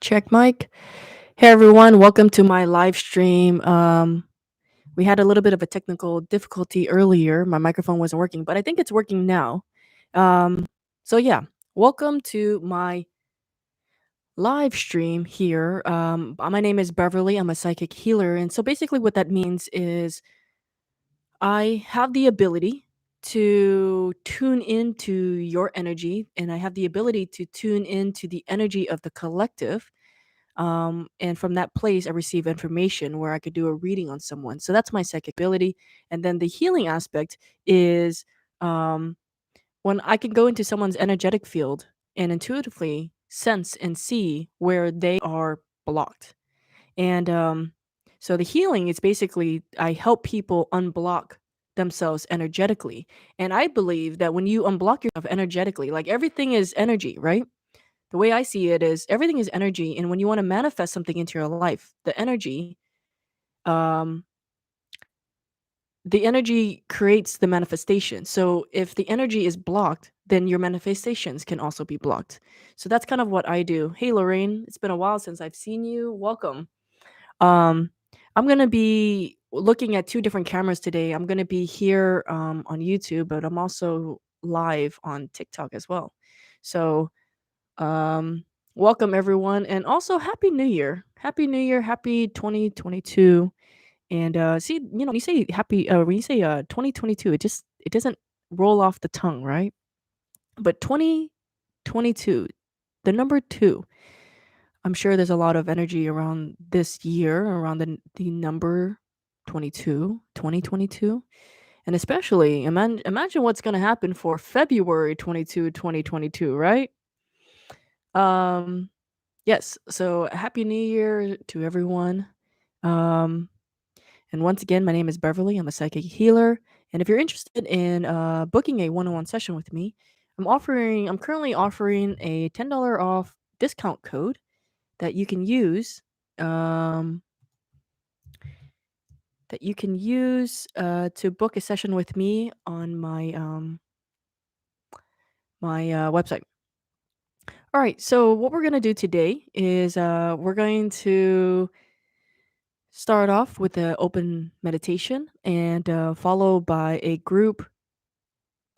Check mic. Hey everyone, welcome to my live stream. We had a little bit of a technical difficulty earlier. My microphone wasn't working, but I think it's working now. Um, so yeah, welcome to my live stream here. My name is Beverly. I'm a psychic healer, and so basically, what that means is I have the ability to tune into your energy, and I have the ability to tune into the energy of the collective, and from that place I receive information where I could do a reading on someone. So that's my psychic ability. And then the healing aspect is, um, when I can go into someone's energetic field and intuitively sense and see where they are blocked. And so the healing is basically I help people unblock themselves energetically. And I believe that when you unblock yourself energetically, like everything is energy, right? The way I see it is everything is energy, and when you want to manifest something into your life, um, the energy creates the manifestation. So if the energy is blocked, then your manifestations can also be blocked. So that's kind of what I do. Hey Lorraine, it's been a while since I've seen you. Welcome. Um, I'm gonna be looking at two different cameras today. I'm gonna be here on YouTube, but I'm also live on TikTok as well. So Um, welcome everyone, and also happy New Year! Happy New Year! Happy 2022! And see, when you say happy, when you say 2022, it doesn't roll off the tongue, right? But 2022, the number two. I'm sure there's a lot of energy around this year, around the number 22, 2022, and especially imagine what's going to happen for February 22, 2022, right? Um, Yes. So happy New Year to everyone. Um, and once again, my name is Beverly. I'm a psychic healer. And if you're interested in booking a one-on-one session with me, I'm currently offering a $10 off discount code that you can use. Um, to book a session with me on my website. All right. So what we're gonna do today is we're going to start off with an open meditation and followed by a group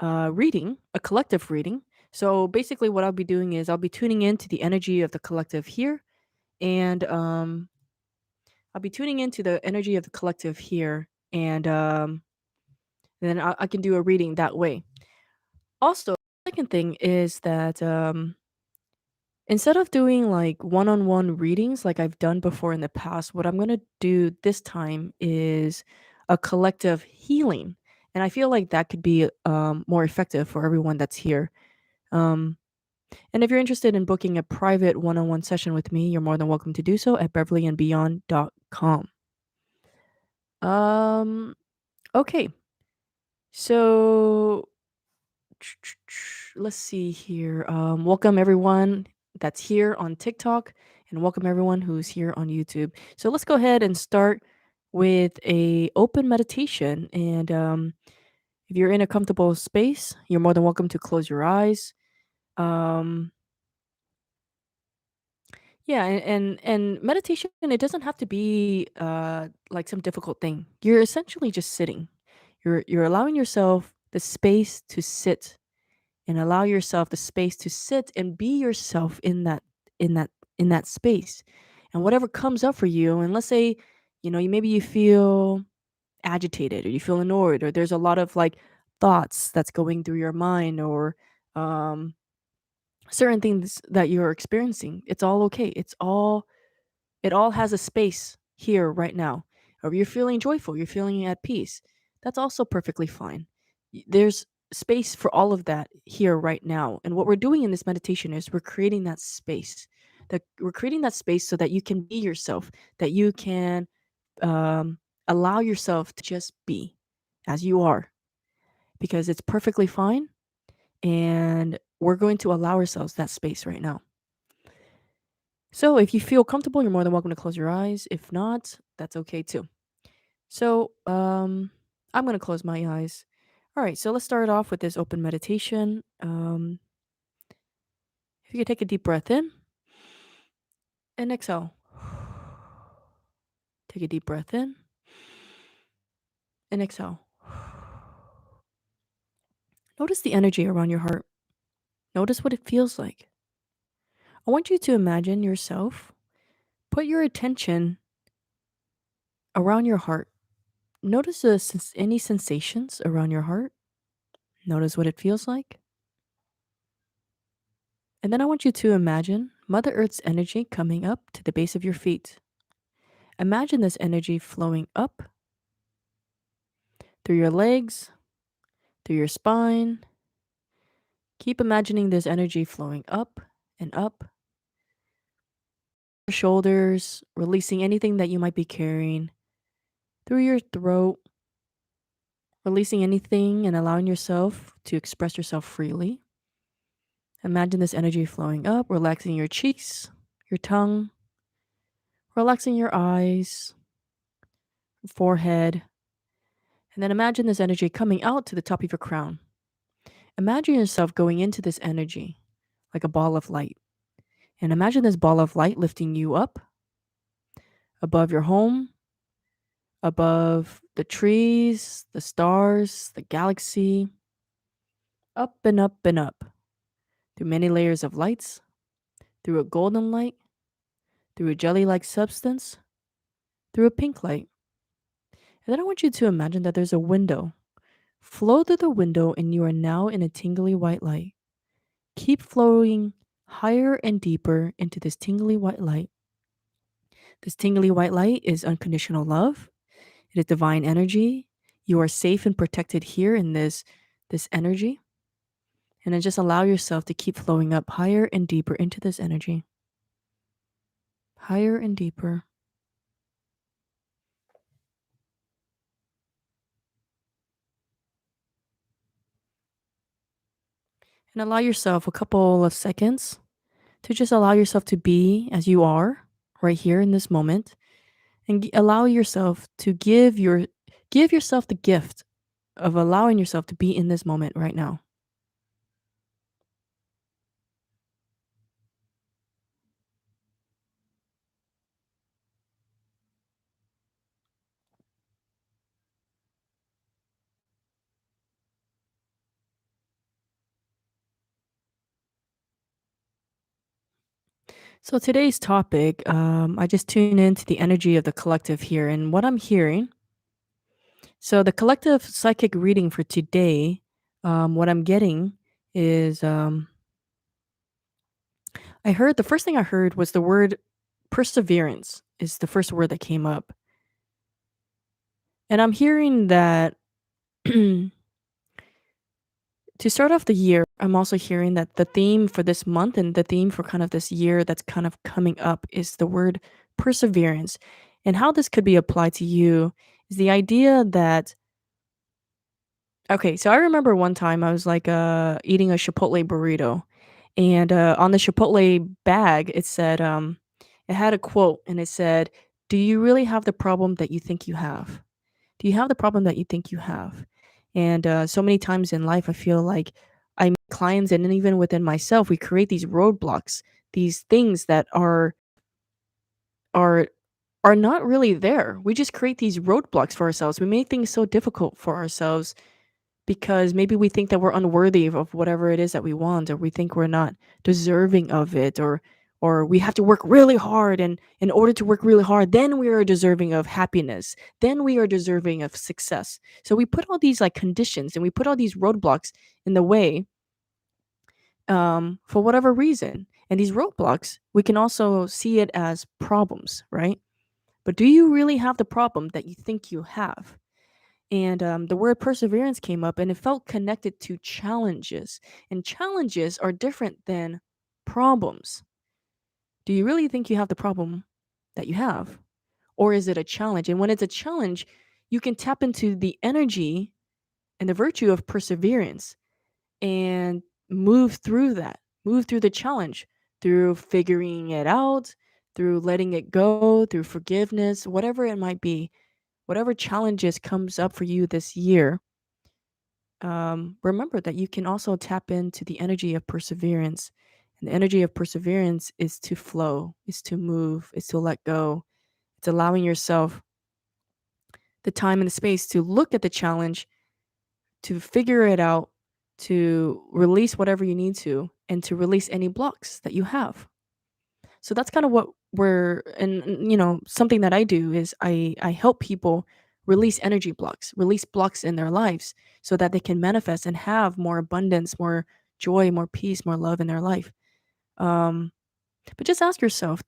reading, a collective reading. So basically, what I'll be doing is I'll be tuning into the energy of the collective here, and I'll be tuning into the energy of the collective here, and then I can do a reading that way. Also, the second thing is that instead of doing like one on one readings like I've done before in the past, what I'm going to do this time is a collective healing. And I feel like that could be more effective for everyone that's here. Um, and if you're interested in booking a private one on one session with me, you're more than welcome to do so at beverlyandbeyond.com. Um, okay. So let's see here. Welcome everyone that's here on TikTok, and welcome everyone who's here on YouTube. So let's go ahead and start with a open meditation. And if you're in a comfortable space, you're more than welcome to close your eyes. Um, yeah, and meditation, it doesn't have to be like some difficult thing. You're essentially just sitting. You're allowing yourself the space to sit and allow yourself the space to sit and be yourself in that in that space. And whatever comes up for you, and let's say maybe you feel agitated or you feel annoyed or there's a lot of like thoughts that's going through your mind, or um certain things that you're experiencing. It's all okay. It all has a space here right now. Or you're feeling joyful, you're feeling at peace. That's also perfectly fine. There's space for all of that here right now. And what we're doing in this meditation is we're creating that space. That we're creating that space so that you can be yourself, that you can um, allow yourself to just be as you are, because it's perfectly fine. And we're going to allow ourselves that space right now. So if you feel comfortable, you're more than welcome to close your eyes. If not, that's okay too. So I'm going to close my eyes. All right, so let's start off with this open meditation. If you could take a deep breath in and exhale. Take a deep breath in and exhale. Notice the energy around your heart. Notice what it feels like. I want you to imagine yourself. Put your attention around your heart. Notice any sensations around your heart. Notice what it feels like. And then I want you to imagine Mother Earth's energy coming up to the base of your feet. Imagine this energy flowing up through your legs, through your spine. Keep imagining this energy flowing up your shoulders, releasing anything that you might be carrying, through your throat, releasing anything and allowing yourself to express yourself freely. Imagine this energy flowing up, relaxing your cheeks, your tongue, relaxing your eyes, forehead, and then imagine this energy coming out to the top of your crown. Imagine yourself going into this energy like a ball of light. And imagine this ball of light lifting you up above your home, above the trees, the stars, the galaxy, up and up and up, through many layers of lights, through a golden light, through a jelly like substance, through a pink light. And then I want you to imagine that there's a window. Flow through the window, and you are now in a tingly white light. Keep flowing higher and deeper into this tingly white light. This tingly white light is unconditional love. It is divine energy. You are safe and protected here in this energy. And then just allow yourself to keep flowing up higher and deeper into this energy. Higher and deeper. And allow yourself a couple of seconds to just allow yourself to be as you are right here in this moment, and allow yourself to give yourself the gift of allowing yourself to be in this moment right now. So today's topic, I just tune into the energy of the collective here, and what I'm hearing. So the collective psychic reading for today, what I'm getting is I heard the first thing I heard was the word perseverance is the first word that came up. And I'm hearing that to start off the year, I'm also hearing that the theme for this month and the theme for kind of this year that's kind of coming up is the word perseverance. And how this could be applied to you is the idea that okay, so I remember one time I was like eating a Chipotle burrito, and on the Chipotle bag it said it had a quote, and it said, "Do you really have the problem that you think you have? Do you have the problem that you think you have?" And so many times in life, I feel like I meet clients, and then even within myself, we create these roadblocks, these things that are are not really there. We just create these roadblocks for ourselves. We make things so difficult for ourselves because maybe we think that we're unworthy of whatever it is that we want, or we think we're not deserving of it, or we have to work really hard, and in order to work really hard, then we are deserving of happiness, then we are deserving of success. So we put all these like conditions, and we put all these roadblocks in the way, for whatever reason. And these roadblocks, we can also see it as problems, right? But do you really have the problem that you think you have? And the word perseverance came up, and it felt connected to challenges. And challenges are different than problems. Do you really think you have the problem that you have? Or is it a challenge? And when it's a challenge, you can tap into the energy and the virtue of perseverance and move through that, move through the challenge, through figuring it out, through letting it go, through forgiveness, whatever it might be, whatever challenges comes up for you this year. Remember that you can also tap into the energy of perseverance. And the energy of perseverance is to flow, is to move, is to let go. It's allowing yourself the time and the space to look at the challenge, to figure it out, to release whatever you need to, and to release any blocks that you have. So that's kind of what we're and something that I do is I help people release energy blocks, release blocks in their lives so that they can manifest and have more abundance, more joy, more peace, more love in their life. Um but just ask yourself,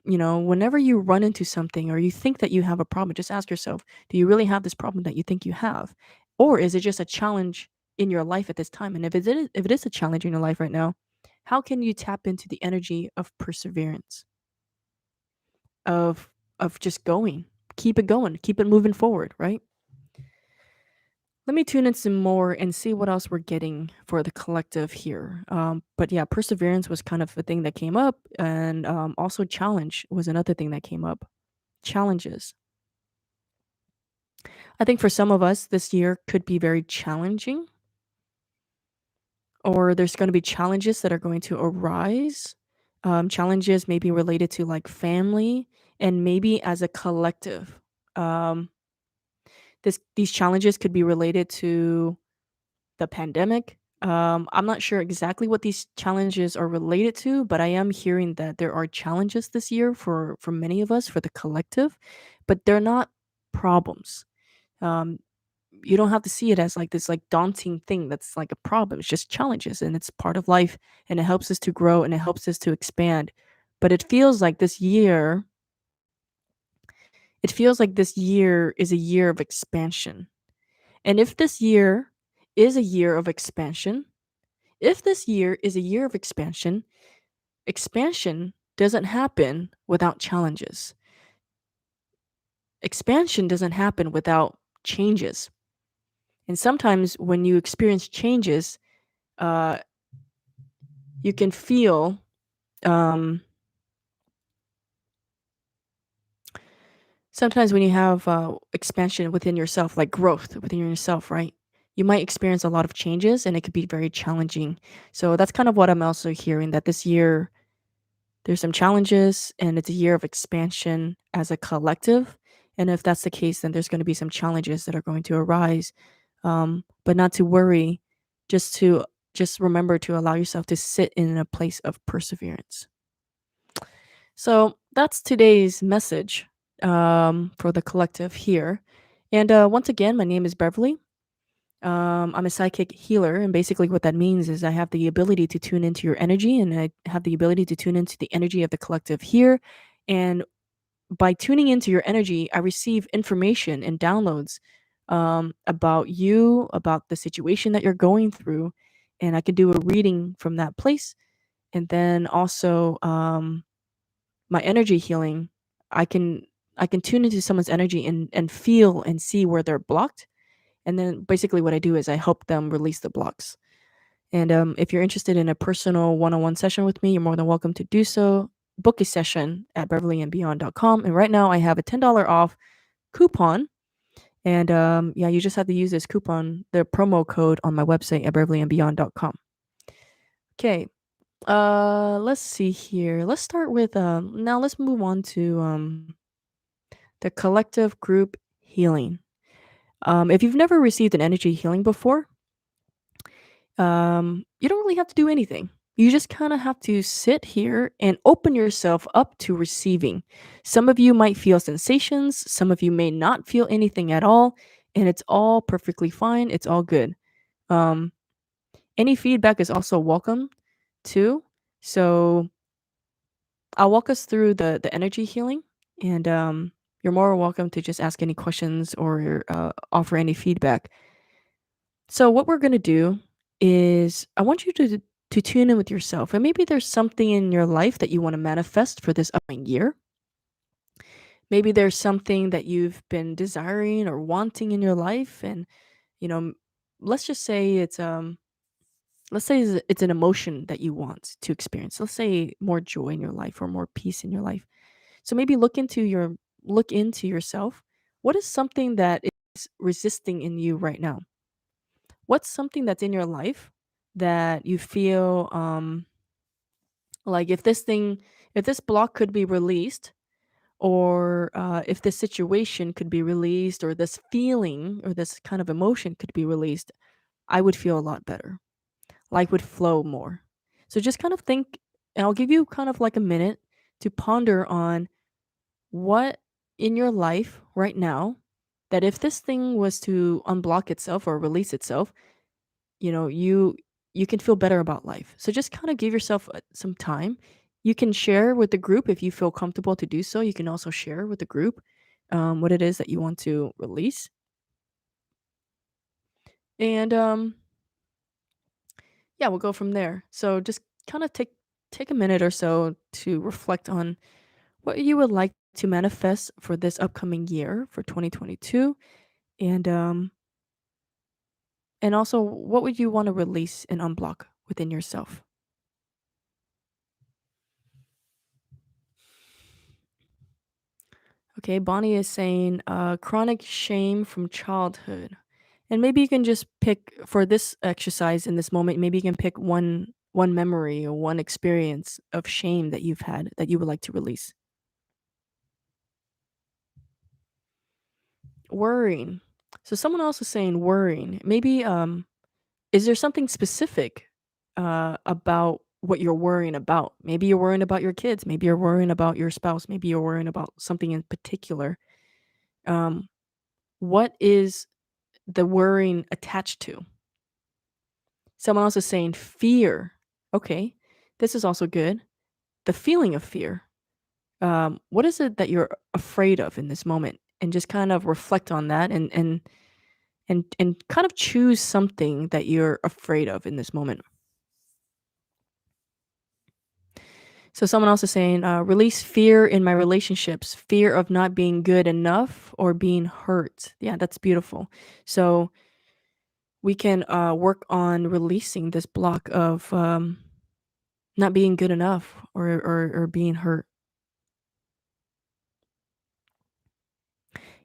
whenever you run into something or you think that you have a problem, just ask yourself, do you really have this problem that you think you have? Or is it just a challenge in your life at this time? And if it is a challenge in your life right now, how can you tap into the energy of perseverance, of just going, keep it moving forward, right? Let me tune in some more and see what else we're getting for the collective here. But yeah, perseverance was kind of a thing that came up, and also challenge was another thing that came up. Challenges. I think for some of us, this year could be very challenging, or there's going to be challenges that are going to arise. Challenges maybe related to like family and maybe as a collective. Um, these challenges could be related to the pandemic. I'm not sure exactly what these challenges are related to, but I am hearing that there are challenges this year for many of us, for the collective, but they're not problems. Um, you don't have to see it as like this like daunting thing that's like a problem. It's just challenges and it's part of life, and it helps us to grow and it helps us to expand. But it feels like this year is a year of expansion. And if this year is a year of expansion, if this year is a year of expansion, expansion doesn't happen without challenges. Expansion doesn't happen without changes. And sometimes when you experience changes, uh, you can feel um, sometimes when you have expansion within yourself, like growth within yourself, right? You might experience a lot of changes and it could be very challenging. So that's kind of what I'm also hearing, that this year there's some challenges and it's a year of expansion as a collective. And if that's the case, then there's going to be some challenges that are going to arise. But not to worry, just remember to allow yourself to sit in a place of perseverance. So that's today's message for the collective here. And once again, my name is Beverly. I'm a psychic healer, and basically, what that means is I have the ability to tune into your energy, and I have the ability to tune into the energy of the collective here. And by tuning into your energy, I receive information and downloads about you, about the situation that you're going through, and I can do a reading from that place. And then also, my energy healing, I can I can tune into someone's energy and feel and see where they're blocked, and then basically what I do is I help them release the blocks. And if you're interested in a personal one-on-one session with me, you're more than welcome to do so. Book a session at beverlyandbeyond.com. And right now I have a $10 off coupon. And yeah, you just have to use this coupon, the promo code on my website at beverlyandbeyond.com. Okay. Let's see here. Let's start with now let's move on to the collective group healing. If you've never received an energy healing before, you don't really have to do anything. You just kind of have to sit here and open yourself up to receiving. Some of you might feel sensations, some of you may not feel anything at all, and it's all perfectly fine. It's all good. Um, any feedback is also welcome too. So I'll walk us through the energy healing, and you're more welcome to just ask any questions or offer any feedback. So what we're gonna do is I want you to tune in with yourself, and maybe there's something in your life that you want to manifest for this upcoming year. Maybe there's something that you've been desiring or wanting in your life, and you know, m- let's just say it's an emotion that you want to experience. Let's say more joy in your life or more peace in your life. So maybe look into yourself. What is something that is resisting in you right now? What's something that's in your life that you feel Like if this block could be released, or if this situation could be released, or this feeling or this kind of emotion could be released, I would feel a lot better. Life would flow more. So just kind of think, and I'll give you kind of like a minute to ponder on what in your life right now, that if this thing was to unblock itself or release itself, you can feel better about life. So just kind of give yourself some time. You can share with the group if you feel comfortable to do so. You can also share with the group what it is that you want to release. And yeah, we'll go from there. So just kind of take a minute or so to reflect on what you would like to manifest for this upcoming year for 2022, and also what would you want to release and unblock within yourself. Okay, Bonnie is saying chronic shame from childhood. And maybe you can just pick for this exercise in this moment, maybe you can pick one memory or one experience of shame that you've had that you would like to release. Worrying. So someone else is saying worrying. Maybe is there something specific about what you're worrying about? Maybe you're worrying about your kids, maybe you're worrying about your spouse, maybe you're worrying about something in particular. Um what is the worrying attached to? Someone else is saying fear. Okay, this is also good. The feeling of fear. What is it that you're afraid of in this moment? And just kind of reflect on that, and kind of choose something that you're afraid of in this moment. So someone else is saying, release fear in my relationships, fear of not being good enough or being hurt. Yeah, that's beautiful. So we can work on releasing this block of not being good enough, or being hurt.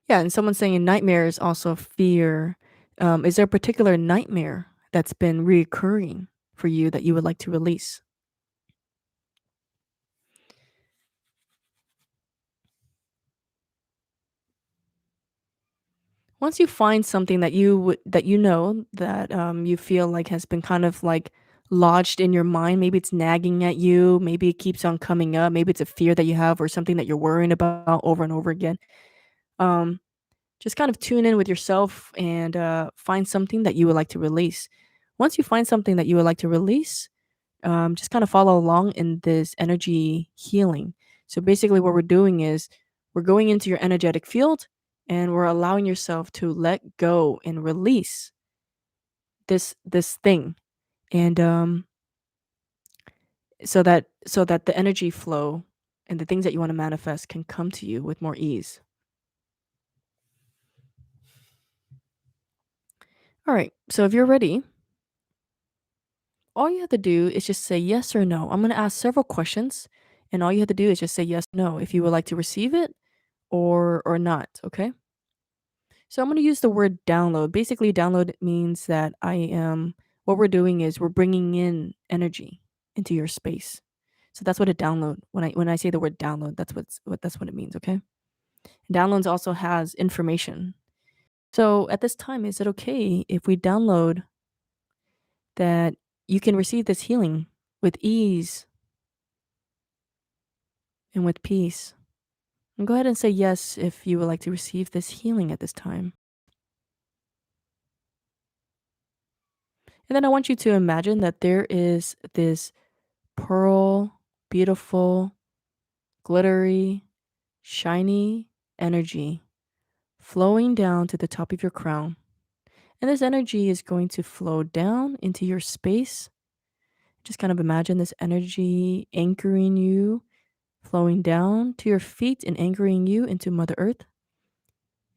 Yeah, and someone's saying nightmare is also fear. Is there a particular nightmare that's been reoccurring for you that you would like to release? Once you find something that that you know that you feel like has been kind of like lodged in your mind, maybe it's nagging at you, maybe it keeps on coming up, maybe it's a fear that you have or something that you're worrying about over and over again. Um, just kind of tune in with yourself and find something that you would like to release. Once you find something that you would like to release, just kind of follow along in this energy healing. So basically, what we're doing is we're going into your energetic field, and we're allowing yourself to let go and release this thing, and so that the energy flow and the things that you want to manifest can come to you with more ease. All right. So if you're ready, all you have to do is just say yes or no. I'm going to ask several questions, and all you have to do is just say yes, no, if you would like to receive it or not. Okay. So I'm going to use the word download. Basically, download means that what we're doing is we're bringing in energy into your space. So that's what a download. When I say the word download, that's what it means. Okay. Downloads also has information. So at this time, is it okay if we download that you can receive this healing with ease and with peace? And go ahead and say yes if you would like to receive this healing at this time. And then I want you to imagine that there is this pearl, beautiful, glittery, shiny energy flowing down to the top of your crown. And this energy is going to flow down into your space. Just kind of imagine this energy anchoring you, flowing down to your feet and anchoring you into Mother Earth.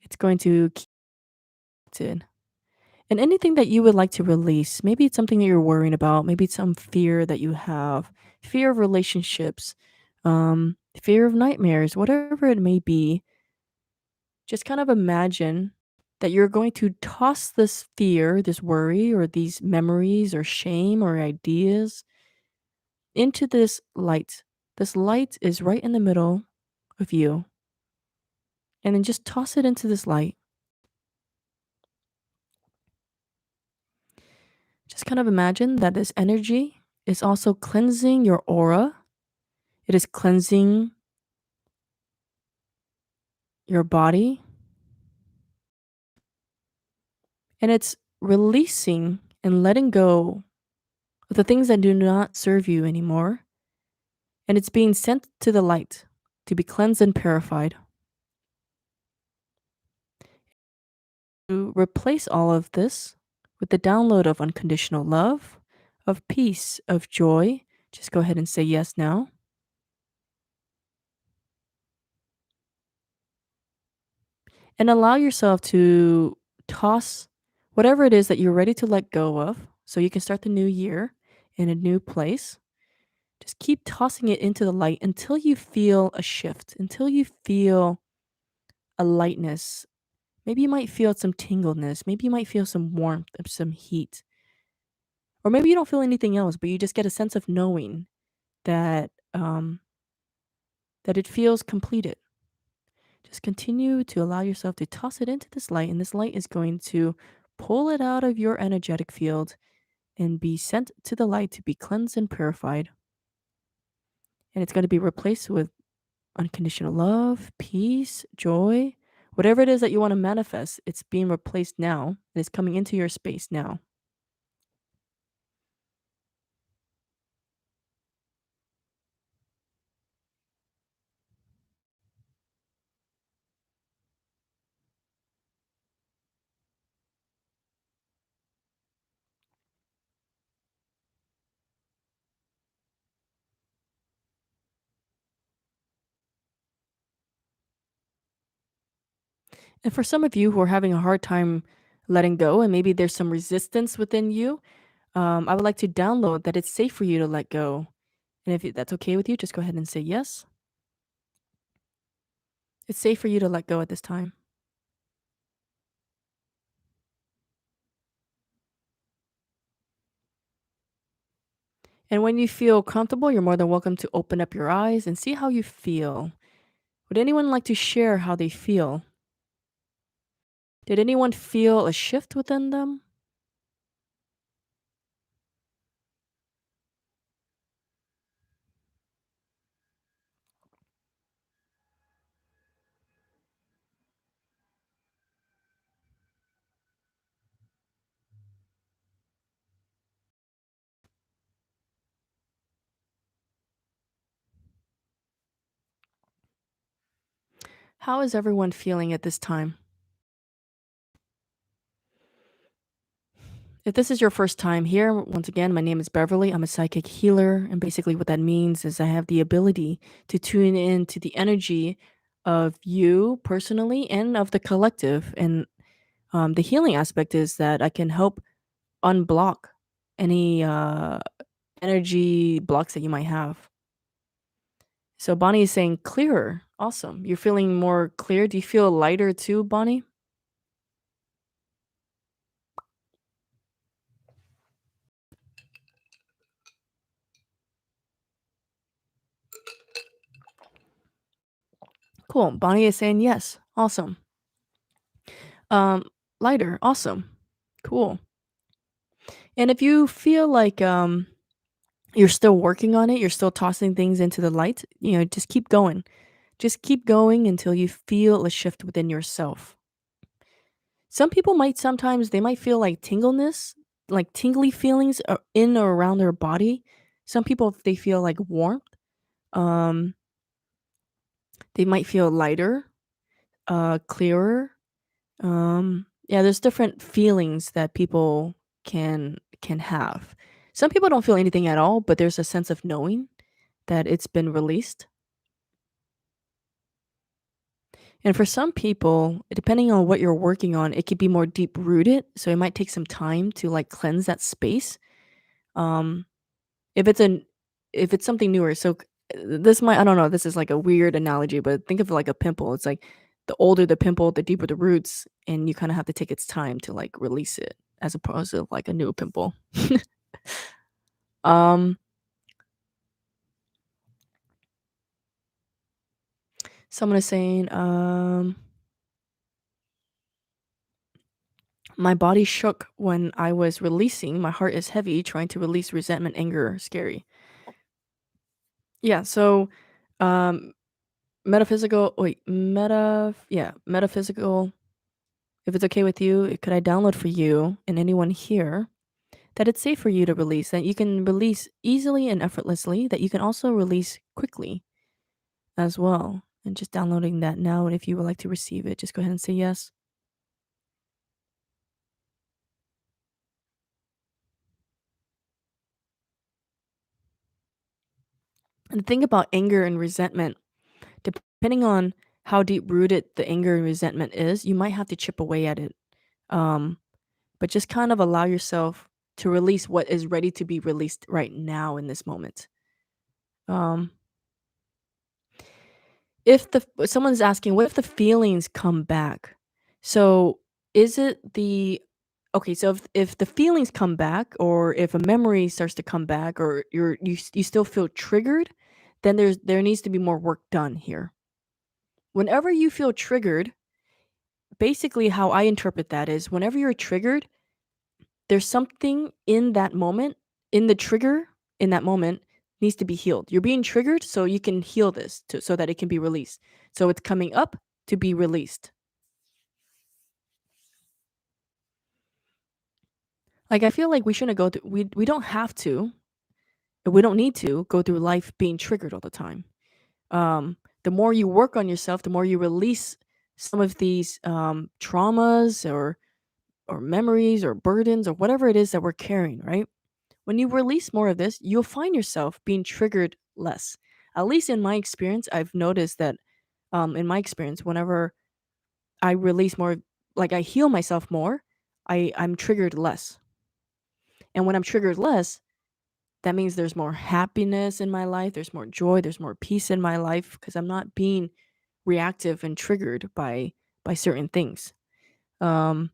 It's going to keep it. And anything that you would like to release, maybe it's something that you're worrying about, maybe it's some fear that you have, fear of relationships, fear of nightmares, whatever it may be, just kind of imagine that you're going to toss this fear, this worry, or these memories, or shame, or ideas into this light. This light is right in the middle of you. And then just toss it into this light. Just kind of imagine that this energy is also cleansing your aura. It is cleansing your body, and it's releasing and letting go of the things that do not serve you anymore. And it's being sent to the light to be cleansed and purified. To replace all of this with the download of unconditional love, of peace, of joy. Just go ahead and say yes now. And allow yourself to toss whatever it is that you're ready to let go of so you can start the new year in a new place. Just keep tossing it into the light until you feel a shift, until you feel a lightness. Maybe you might feel some tingleness. Maybe you might feel some warmth or some heat. Or maybe you don't feel anything else, but you just get a sense of knowing that that it feels completed. Just continue to allow yourself to toss it into this light, and this light is going to pull it out of your energetic field and be sent to the light to be cleansed and purified. And it's going to be replaced with unconditional love, peace, joy, whatever it is that you want to manifest. It's being replaced now, and it's coming into your space now. And for some of you who are having a hard time letting go, and maybe there's some resistance within you, I would like to download that it's safe for you to let go. And if that's okay with you, just go ahead and say yes. It's safe for you to let go at this time. And when you feel comfortable, you're more than welcome to open up your eyes and see how you feel. Would anyone like to share how they feel? Did anyone feel a shift within them? How is everyone feeling at this time? If this is your first time here, once again, my name is Beverly. I'm a psychic healer. And basically, what that means is I have the ability to tune in to the energy of you personally and of the collective. And the healing aspect is that I can help unblock any energy blocks that you might have. So Bonnie is saying clearer. Awesome. You're feeling more clear. Do you feel lighter too, Bonnie? Cool. Bonnie is saying yes. Awesome. Um, lighter. Awesome. Cool. And if you feel like you're still working on it, you're still tossing things into the light, just keep going. Just keep going until you feel a shift within yourself. Some people might sometimes they might feel like tingleness, like tingly feelings in or around their body. Some people they feel like warmth. Um, they might feel lighter, clearer. Yeah, there's different feelings that people can have. Some people don't feel anything at all, but there's a sense of knowing that it's been released. And for some people, depending on what you're working on, it could be more deep rooted. So it might take some time to like cleanse that space. Um, if it's an if it's something newer, so this might I don't know, this is like a weird analogy, but think of it like a pimple. It's like the older the pimple, the deeper the roots, and you kind of have to take its time to like release it as opposed to like a new pimple. um Someone is saying, my body shook when I was releasing. My heart is heavy, trying to release resentment, anger, scary. Yeah, so um metaphysical wait, metaphysical. If it's okay with you, could I download for you and anyone here that it's safe for you to release, that you can release easily and effortlessly, that you can also release quickly as well. And just downloading that now, and if you would like to receive it, just go ahead and say yes. And the thing about anger and resentment, depending on how deep rooted the anger and resentment is, you might have to chip away at it. Um, but just kind of allow yourself to release what is ready to be released right now in this moment. Um, if the someone's asking, what if the feelings come back? So is it the okay? So if the feelings come back, or if a memory starts to come back, or you still feel triggered, then there needs to be more work done here. Whenever you feel triggered, basically how I interpret that is whenever you're triggered, there's something in that moment, in the trigger, in that moment needs to be healed. You're being triggered so you can heal this so that it can be released. So it's coming up to be released. Like I feel like we shouldn't go through we don't have to, we don't need to go through life being triggered all the time. The more you work on yourself, the more you release some of these traumas or memories or burdens or whatever it is that we're carrying, right? When you release more of this, you'll find yourself being triggered less. At least in my experience, I've noticed that in my experience, whenever I release more, like I heal myself more, I'm triggered less. And when I'm triggered less, that means there's more happiness in my life, there's more joy, there's more peace in my life because I'm not being reactive and triggered by certain things. Um,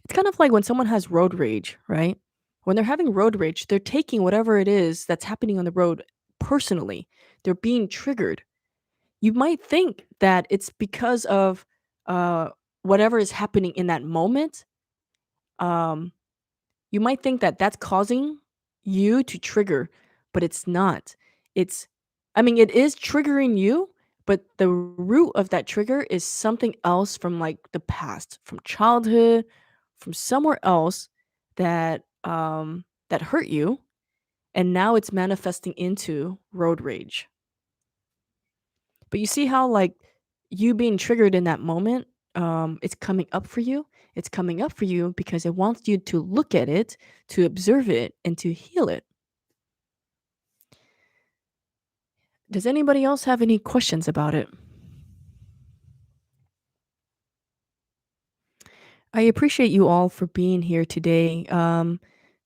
it's kind of like when someone has road rage, right? When they're having road rage, they're taking whatever it is that's happening on the road personally. They're being triggered. You might think that it's because of uh, whatever is happening in that moment. Um, you might think that that's causing you to trigger, but it's not. It's, I mean, it is triggering you, but the root of that trigger is something else from like the past, from childhood, from somewhere else that hurt you, and now it's manifesting into road rage. But you see how like you being triggered in that moment, it's coming up for you. It's coming up for you because it wants you to look at it, to observe it, and to heal it. Does anybody else have any questions about it? I appreciate you all for being here today.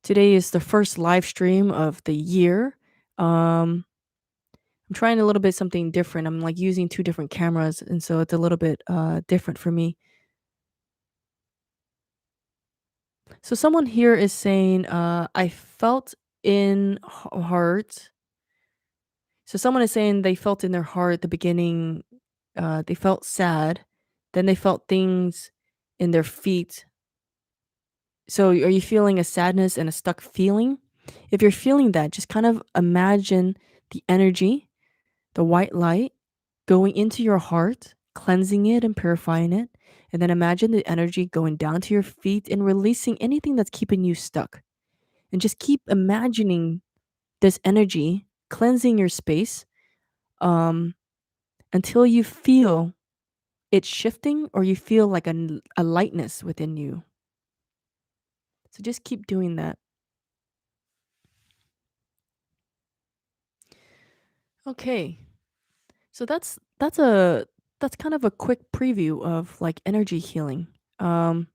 Today is the first live stream of the year. Um, I'm trying a little bit something different. I'm like using two different cameras, and so it's a little bit different for me. So someone here is saying, I felt in heart. So someone is saying they felt in their heart at the beginning, they felt sad, then they felt things in their feet. So are you feeling a sadness and a stuck feeling? If you're feeling that, just kind of imagine the energy, the white light going into your heart, cleansing it and purifying it. And then imagine the energy going down to your feet and releasing anything that's keeping you stuck. And just keep imagining this energy cleansing your space um, until you feel it shifting or you feel like a lightness within you. So just keep doing that. Okay. So that's kind of a quick preview of like energy healing. Um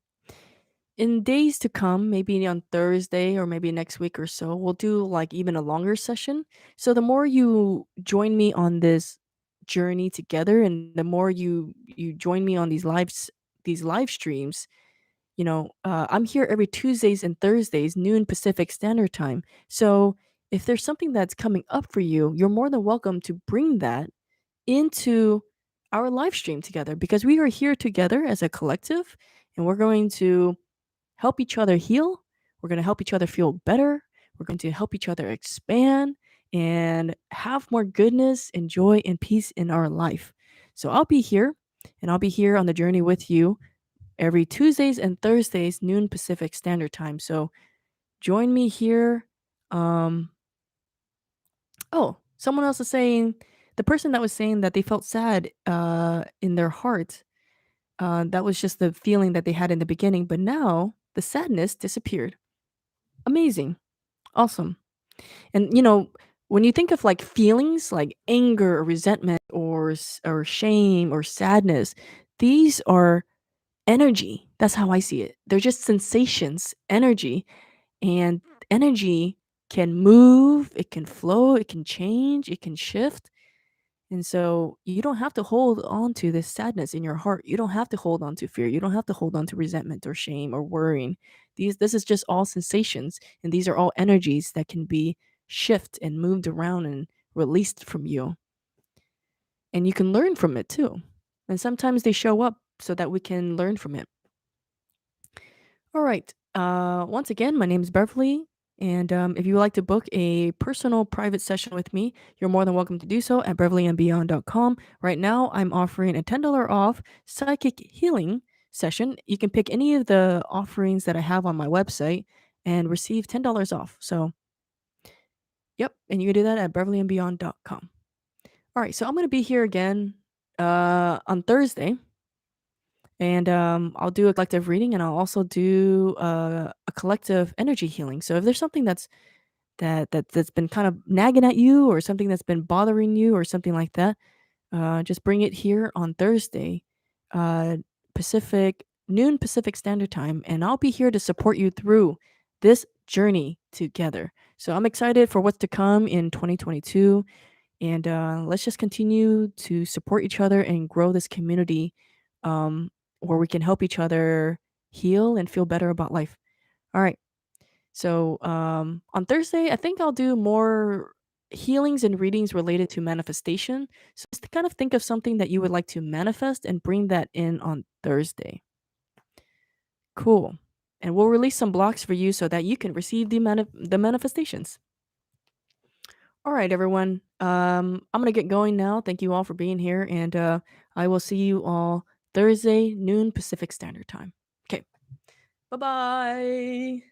in days to come, maybe on Thursday or maybe next week or so, we'll do like even a longer session. So the more you join me on this journey together and the more you join me on these live streams, I'm here every Tuesdays and Thursdays, noon Pacific Standard Time. So if there's something that's coming up for you, you're more than welcome to bring that into our live stream together because we are here together as a collective and we're going to help each other heal. We're going to help each other feel better. We're going to help each other expand and have more goodness and joy and peace in our life. So I'll be here and I'll be here on the journey with you every Tuesdays and Thursdays, noon Pacific Standard Time. So join me here. Um, oh, someone else is saying the person that was saying that they felt sad in their heart. That was just the feeling that they had in the beginning, but now the sadness disappeared. Amazing. Awesome. And when you think of like feelings like anger or resentment or shame or sadness, these are energy. That's how I see it. They're just sensations, energy, and energy can move, it can flow, it can change, it can shift. And so you don't have to hold on to this sadness in your heart. You don't have to hold on to fear. You don't have to hold on to resentment or shame or worrying. This is just all sensations and these are all energies that can be shift and moved around and released from you. And you can learn from it too. And sometimes they show up so that we can learn from it. All right. Once again, my name is Beverly. And if you would like to book a personal private session with me, you're more than welcome to do so at beverlyandbeyond.com. Right now, I'm offering a $10 off psychic healing session. You can pick any of the offerings that I have on my website and receive $10 off. So, yep. And you can do that at beverlyandbeyond.com. All right. So, I'm going to be here again on Thursday. And I'll do a collective reading, and I'll also do a collective energy healing. So if there's something that's been kind of nagging at you, or something that's been bothering you, or something like that, just bring it here on Thursday, uh, noon Pacific Standard Time, and I'll be here to support you through this journey together. So I'm excited for what's to come in 2022, and let's just continue to support each other and grow this community, um, where we can help each other heal and feel better about life. All right. So on Thursday, I think I'll do more healings and readings related to manifestation. So just to kind of think of something that you would like to manifest and bring that in on Thursday. Cool. And we'll release some blocks for you so that you can receive the manifestations. All right, everyone. I'm gonna get going now. Thank you all for being here, and I will see you all Thursday, noon Pacific Standard Time. Okay. Bye bye.